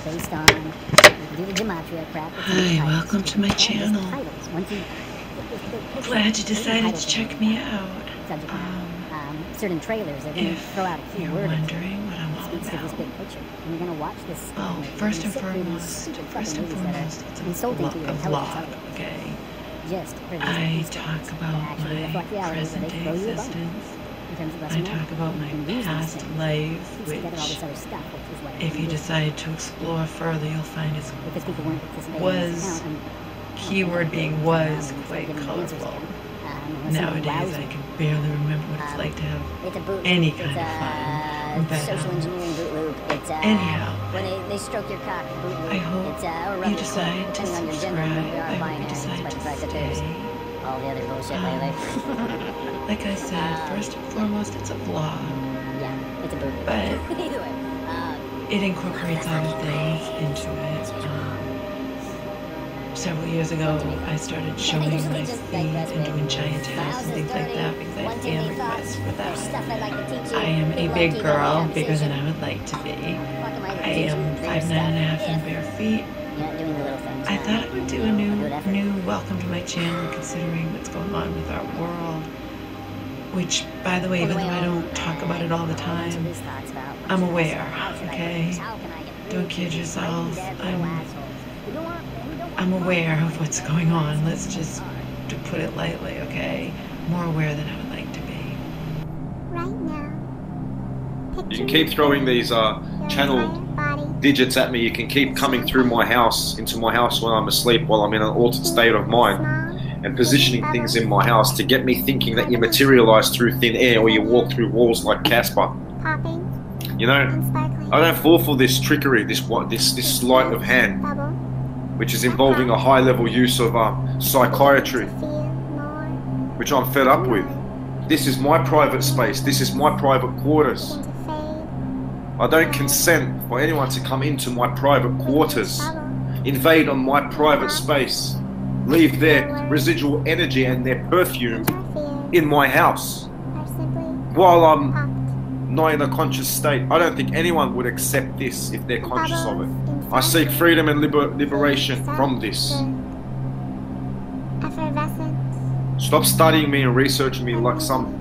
based on, you can do the gematria crap. Hi, welcome to my channel. Glad you decided to check me out. Certain trailers are going to throw out a key You're word. wondering what I'm all Speaks to this about. big picture. And you're going to watch this. Well, first and foremost, it's a vlog, okay? I talk about my present day existence. I talk about my past life, which, if you decide to explore further, you'll find was, keyword being was, quite colorful. Nowadays, I can barely remember what it's like to have any kind of fun. But, social engineering boot loop. It's anyhow, when they stroke your cock. Boot loop. I hope you decide to subscribe. I hope you decide to stay. All the other bullshit lately. Like I said, first and foremost, it's a vlog. Yeah, it's a boot. But either way, it incorporates other things into it. Several years ago, I started showing my feet and doing giant hats and things like that because I had fan requests for that. I am a big girl, bigger than I would like to be. I am 5'9.5" and bare feet. I thought I would do a new welcome to my channel, considering what's going on with our world. Which, by the way, even though I don't talk about it all the time, I'm aware, okay? Don't kid yourself. I'm aware of what's going on. Let's just, to put it lightly, okay? More aware than I would like to be. Right now. You can keep throwing these channel digits at me. You can keep coming through my house, into my house when I'm asleep, while I'm in an altered state of mind, and positioning things in my house to get me thinking that you materialize through thin air or you walk through walls like Casper. You know, I don't fall for this trickery, this sleight of hand, which is involving a high-level use of psychiatry, which I'm fed up with. This is my private space. This is my private quarters. I don't consent for anyone to come into my private quarters, invade on my private space, leave their residual energy and their perfume in my house while I'm not in a conscious state. I don't think anyone would accept this if they're conscious of it. I seek freedom and liberation from this. Stop studying me and researching me like some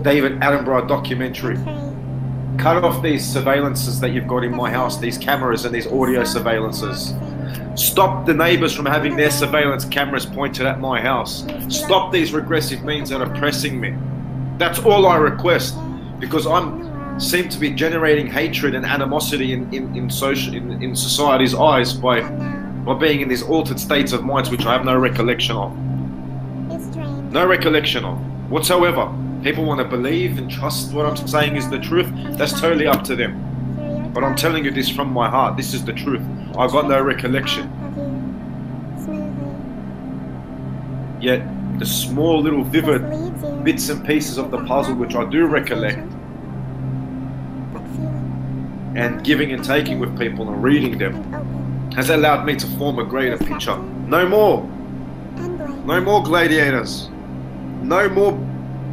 David Attenborough documentary. Cut off these surveillances that you've got in my house, these cameras and these audio surveillances. Stop the neighbors from having their surveillance cameras pointed at my house. Stop these regressive means that are pressing me. That's all I request, because I seem to be generating hatred and animosity in society's eyes by being in these altered states of minds which I have no recollection of. No recollection of whatsoever. People want to believe and trust what I'm saying is the truth. That's totally up to them. But I'm telling you this from my heart. This is the truth. I've got no recollection. Yet the small little vivid bits and pieces of the puzzle which I do recollect, and giving and taking with people and reading them, has allowed me to form a greater picture. No more. No more gladiators. No more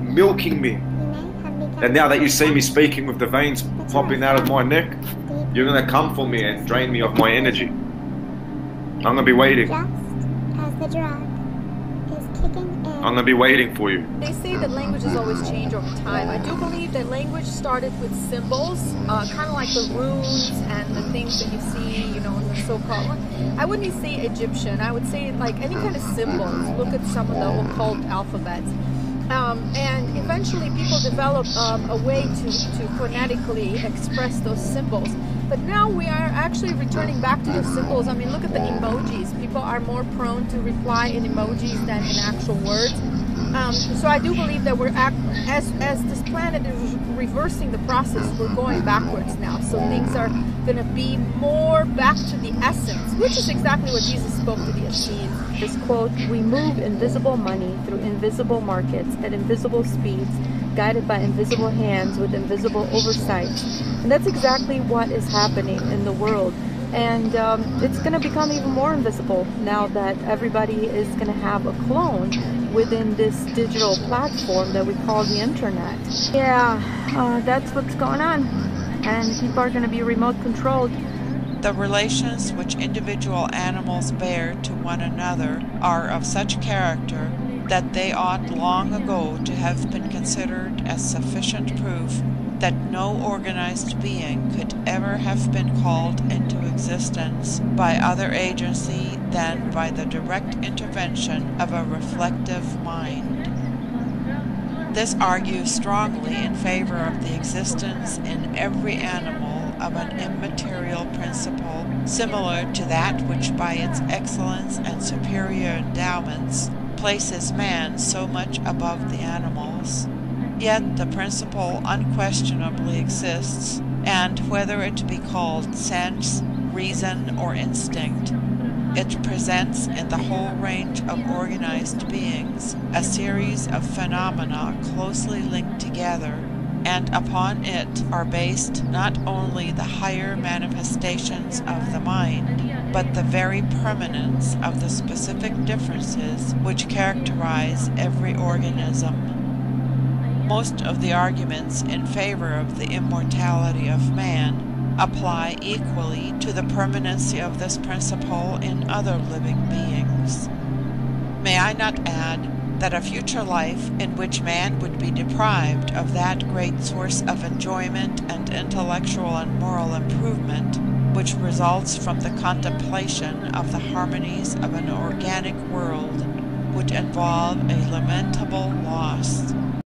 milking me. And now that you see me speaking with the veins popping out of my neck, you're going to come for me and drain me of my energy. I'm going to be waiting. I'm going to be waiting for you. They say that languages always change over time. I do believe that language started with symbols, kind of like the runes and the things that you see, you know, in the so-called, I wouldn't say Egyptian, I would say like any kind of symbols. Look at some of the occult alphabets. And eventually people develop a way to phonetically express those symbols. But now we are actually returning back to those symbols. I mean, look at the emojis. People are more prone to reply in emojis than in actual words. So I do believe that as this planet is reversing the process, we're going backwards now. So things are going to be more back to the essence, which is exactly what Jesus spoke to the Essenes. This quote, "We move invisible money through invisible markets at invisible speeds, guided by invisible hands with invisible oversight." And that's exactly what is happening in the world. And it's going to become even more invisible now that everybody is going to have a clone within this digital platform that we call the internet. Yeah, that's what's going on. And people are going to be remote controlled The relations which individual animals bear to one another are of such character that they ought long ago to have been considered as sufficient proof that no organized being could ever have been called into existence by other agency than by the direct intervention of a reflective mind. This argues strongly in favor of the existence in every animal of an immaterial principle similar to that which by its excellence and superior endowments places man so much above the animals. Yet the principle unquestionably exists, and whether it be called sense, reason, or instinct, it presents in the whole range of organized beings a series of phenomena closely linked together, and upon it are based not only the higher manifestations of the mind, but the very permanence of the specific differences which characterize every organism. Most of the arguments in favor of the immortality of man apply equally to the permanency of this principle in other living beings. May I not add that a future life in which man would be deprived of that great source of enjoyment and intellectual and moral improvement which results from the contemplation of the harmonies of an organic world would involve a lamentable loss.